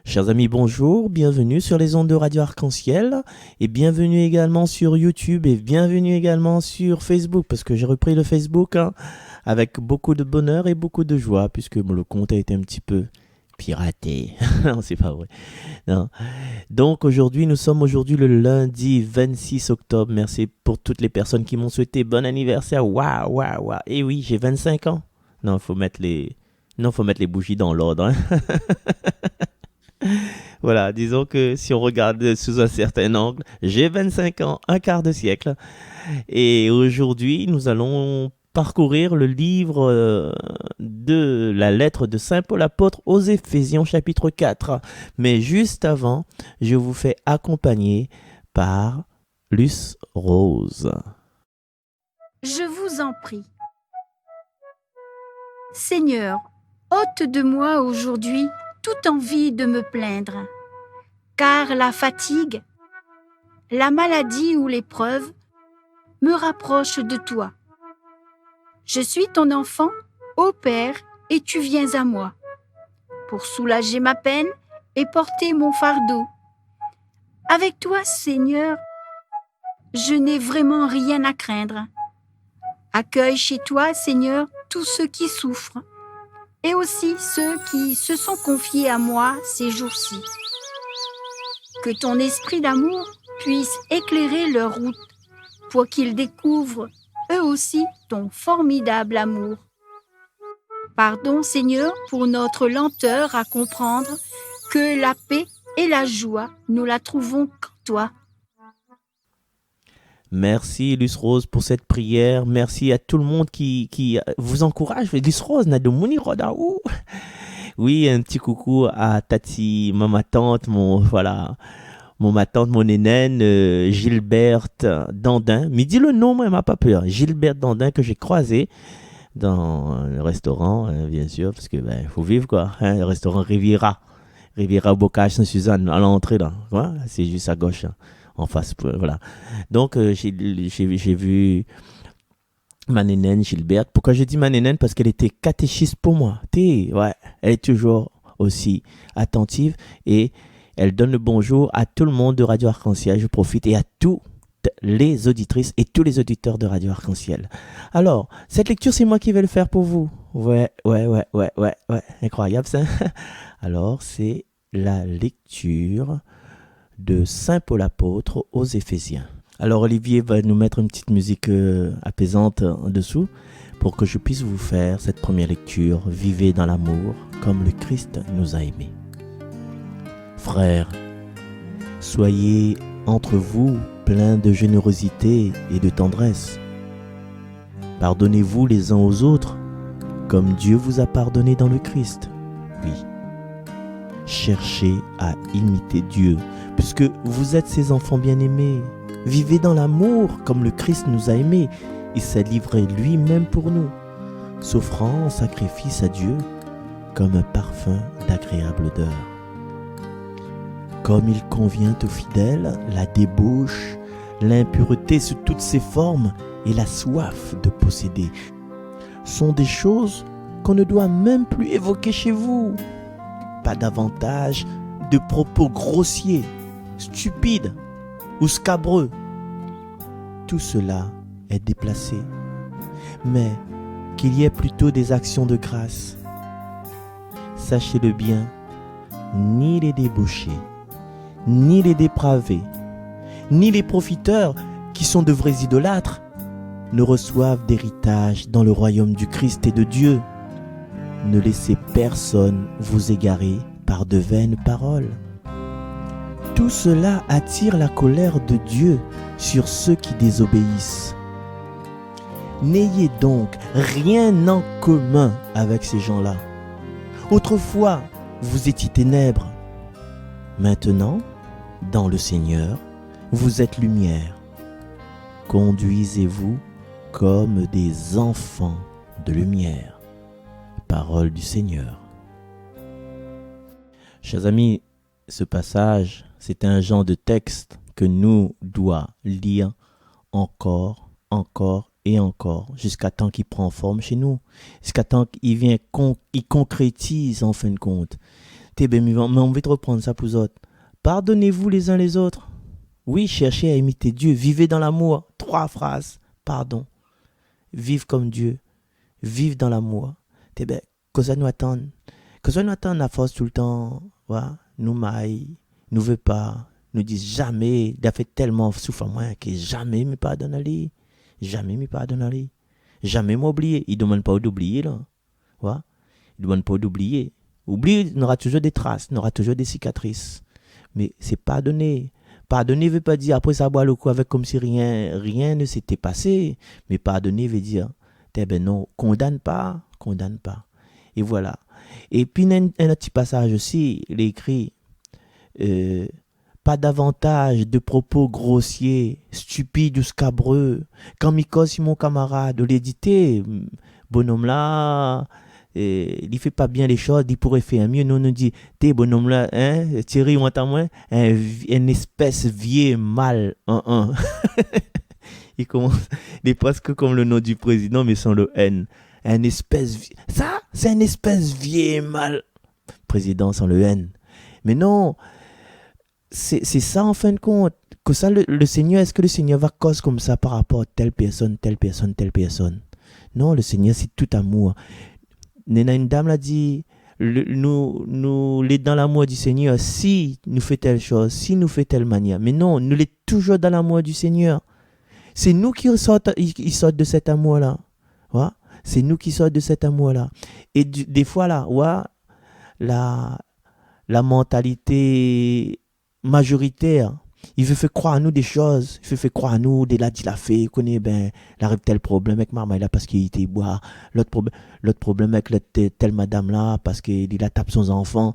Chers amis, bonjour, bienvenue sur les ondes de Radio Arc-en-Ciel et bienvenue également sur YouTube et bienvenue également sur Facebook parce que j'ai repris le Facebook avec beaucoup de bonheur et beaucoup de joie puisque le compte a été un petit peu piraté. Non, c'est pas vrai. Non. Donc nous sommes aujourd'hui le lundi 26 octobre. Merci pour toutes les personnes qui m'ont souhaité bon anniversaire. Waouh, waouh, waouh. Et oui, j'ai 25 ans. Non, faut mettre les bougies dans l'ordre. Voilà, disons que si on regarde sous un certain angle, j'ai 25 ans, un quart de siècle. Et aujourd'hui, nous allons parcourir le livre de la lettre de Saint Paul apôtre aux Éphésiens chapitre 4. Mais juste avant, je vous fais accompagner par Luce Rose. Je vous en prie. Seigneur, ôte de moi aujourd'hui toute envie de me plaindre, car la fatigue, la maladie ou l'épreuve me rapprochent de toi. Je suis ton enfant, ô Père, et tu viens à moi, pour soulager ma peine et porter mon fardeau. Avec toi, Seigneur, je n'ai vraiment rien à craindre. Accueille chez toi, Seigneur, tous ceux qui souffrent, et aussi ceux qui se sont confiés à moi ces jours-ci. Que ton esprit d'amour puisse éclairer leur route pour qu'ils découvrent eux aussi ton formidable amour. Pardon, Seigneur, pour notre lenteur à comprendre que la paix et la joie, nous la trouvons qu'en toi. Merci Luce Rose pour cette prière. Merci à tout le monde qui vous encourage. Luce Rose, n'a de mouni roda ou. Oui, un petit coucou à Tati, ma tante, mon nénène, Gilberte Dandin. Mais dis le nom, moi, elle m'a pas peur. Gilberte Dandin que j'ai croisé dans le restaurant, bien sûr, parce que faut vivre quoi. Le restaurant Riviera au Bocage Saint-Suzanne à l'entrée là. Voilà, c'est juste à gauche. En face, voilà. Donc, j'ai vu ma nénène Gilberte. Pourquoi je dis ma nénène? Parce qu'elle était catéchiste pour moi. Ouais, elle est toujours aussi attentive et elle donne le bonjour à tout le monde de Radio Arc-en-Ciel. Je profite et à toutes les auditrices et tous les auditeurs de Radio Arc-en-Ciel. Alors, cette lecture, c'est moi qui vais le faire pour vous. Ouais. Incroyable ça. Alors, c'est la lecture de Saint Paul apôtre aux Éphésiens. Alors Olivier va nous mettre une petite musique apaisante en dessous pour que je puisse vous faire cette première lecture. Vivez dans l'amour comme le Christ nous a aimés. Frères, soyez entre vous pleins de générosité et de tendresse. Pardonnez-vous les uns aux autres comme Dieu vous a pardonné dans le Christ. Oui. Cherchez à imiter Dieu, puisque vous êtes ses enfants bien-aimés. Vivez dans l'amour comme le Christ nous a aimés. Il s'est livré lui-même pour nous, s'offrant en sacrifice à Dieu comme un parfum d'agréable odeur. Comme il convient aux fidèles, la débauche, l'impureté sous toutes ses formes et la soif de posséder sont des choses qu'on ne doit même plus évoquer chez vous. Pas davantage de propos grossiers, stupides ou scabreux. Tout cela est déplacé, mais qu'il y ait plutôt des actions de grâce. Sachez-le bien, ni les débauchés, ni les dépravés, ni les profiteurs qui sont de vrais idolâtres ne reçoivent d'héritage dans le royaume du Christ et de Dieu. Ne laissez personne vous égarer par de vaines paroles. Tout cela attire la colère de Dieu sur ceux qui désobéissent. N'ayez donc rien en commun avec ces gens-là. Autrefois, vous étiez ténèbres. Maintenant, dans le Seigneur, vous êtes lumière. Conduisez-vous comme des enfants de lumière. Parole du Seigneur. Chers amis, ce passage, c'est un genre de texte que nous doit lire encore et encore, jusqu'à temps qu'il prend forme chez nous, jusqu'à temps qu'il concrétise en fin de compte. T'es bien vivant, mais on veut te reprendre ça pour les autres. Pardonnez-vous les uns les autres. Oui, cherchez à imiter Dieu. Vivez dans l'amour. 3 phrases. Pardon. Vive comme Dieu. Vive dans l'amour. T'es bien, que ça nous attend. Que ça nous attend à force tout le temps. Voilà. Nous maille. Nous veut pas. Nous disent jamais. Il a fait tellement souffre à moi que jamais me pardonne à lui. Jamais me pardonne à lui. Jamais m'oublier. Il ne demande pas d'oublier là. Ouais. Il ne demande pas d'oublier. Oublier, il y aura toujours des traces, il y aura toujours des cicatrices. Mais c'est pardonner. Pardonner ne veut pas dire après ça boire le coup avec comme si rien ne s'était passé. Mais pardonner veut dire, ben non, condamne pas. Et voilà. Et puis un petit passage aussi, il est écrit, pas davantage de propos grossiers, stupides ou scabreux. Quand Mikos, mon camarade, l'édité, bonhomme là, il fait pas bien les choses, il pourrait faire mieux. Nous dit, t'es bonhomme là, hein, Thierry, on entend moins, une espèce vieille mal, Il commence, il est presque comme le nom du président, mais sans le N. Un espèce, ça, c'est une espèce vieille mal. Président sans le N. Mais non, c'est ça en fin de compte. Que ça, le Seigneur, est-ce que le Seigneur va cause comme ça par rapport à telle personne? Non, le Seigneur, c'est tout amour. Nena, une dame l'a dit, nous les dans l'amour du Seigneur, si nous fait telle chose, si nous fait telle manière. Mais non, nous les toujours dans l'amour du Seigneur. C'est nous qui sortent de cet amour-là. Ouais? C'est nous qui sortent de cet amour-là. Et des fois, là, ouais, la mentalité majoritaire, il veut faire croire à nous des choses, il veut faire croire à nous des là il a fait, connaît ben, il arrive tel problème avec maman là parce qu'il était boire, l'autre problème avec telle madame là parce qu'il a tapé son enfant.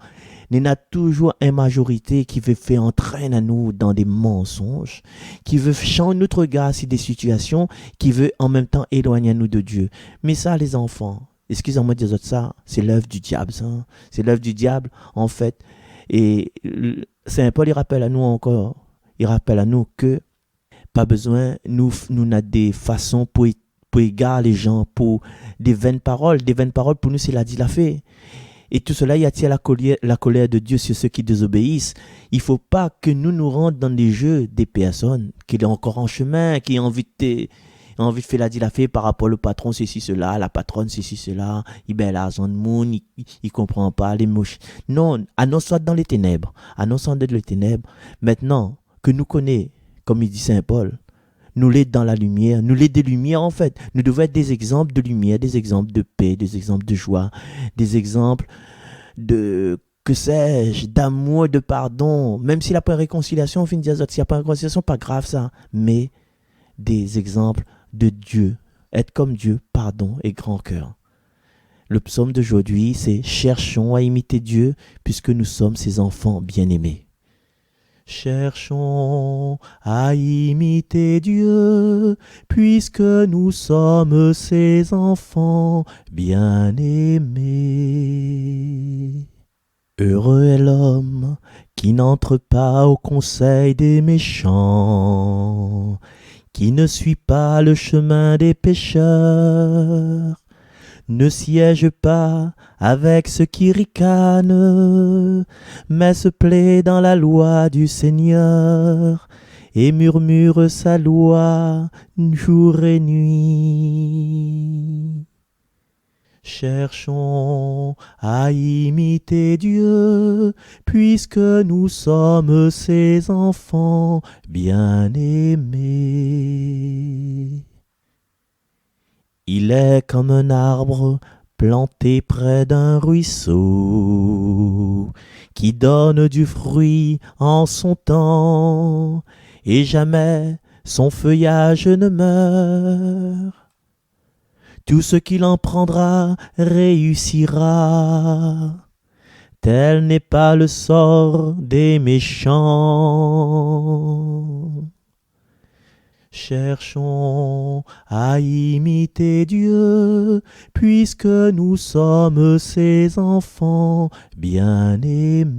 Il y a toujours une majorité qui veut faire entraîner à nous dans des mensonges, qui veut changer notre regard sur des situations, qui veut en même temps éloigner nous de Dieu. Mais ça, les enfants, excusez-moi de dire ça, c'est l'œuvre du diable, ça. C'est l'œuvre du diable, en fait. Et Saint Paul, il rappelle à nous que pas besoin, nous avons des façons pour égarer les gens, pour des vaines paroles. Des vaines paroles, pour nous, c'est la dit la fait. Et tout cela, il attire la colère de Dieu sur ceux qui désobéissent. Il ne faut pas que nous rentrions dans les jeux des personnes qui sont encore en chemin, qui ont envie de faire la dit la fait par rapport au patron, ceci, cela, la patronne, ceci, cela. Il ben l'argent de monde, il comprend pas les mouches. Non, annonce-toi dans les ténèbres. Annonce-toi dans les ténèbres. Maintenant que nous connaissons, comme il dit Saint Paul, nous l'êtes dans la lumière, nous l'êtes des lumières en fait. Nous devons être des exemples de lumière, des exemples de paix, des exemples de joie, des exemples de, que sais-je, d'amour, de pardon. Même s'il n'y a pas de réconciliation, on finit de dire, s'il n'y a pas de réconciliation, pas grave ça. Mais des exemples de Dieu, être comme Dieu, pardon et grand cœur. Le psaume d'aujourd'hui, c'est « Cherchons à imiter Dieu puisque nous sommes ses enfants bien-aimés ». Cherchons à imiter Dieu puisque nous sommes ses enfants bien-aimés. Heureux est l'homme qui n'entre pas au conseil des méchants, qui ne suit pas le chemin des pécheurs, ne siège pas avec ceux qui ricanent, mais se plaît dans la loi du Seigneur, et murmure sa loi jour et nuit. Cherchons à imiter Dieu, puisque nous sommes ses enfants bien-aimés. Il est comme un arbre planté près d'un ruisseau, qui donne du fruit en son temps, et jamais son feuillage ne meurt. Tout ce qu'il en prendra réussira. Tel n'est pas le sort des méchants. Cherchons à imiter Dieu, puisque nous sommes ses enfants bien-aimés.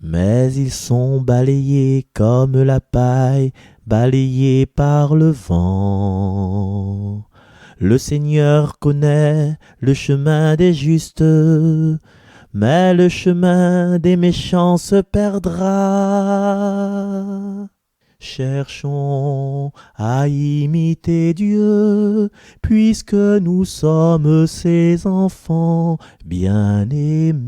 Mais ils sont balayés comme la paille, balayés par le vent. Le Seigneur connaît le chemin des justes, mais le chemin des méchants se perdra. Cherchons à imiter Dieu, puisque nous sommes ses enfants bien-aimés.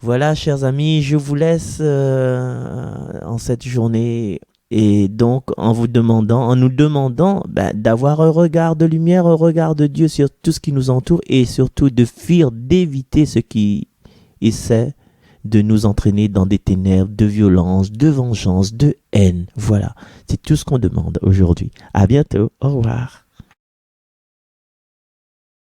Voilà, chers amis, je vous laisse en cette journée et donc en nous demandant d'avoir un regard de lumière, un regard de Dieu sur tout ce qui nous entoure et surtout de fuir, d'éviter ce qui essaie de nous entraîner dans des ténèbres, de violence, de vengeance, de haine. Voilà, c'est tout ce qu'on demande aujourd'hui. À bientôt, au revoir.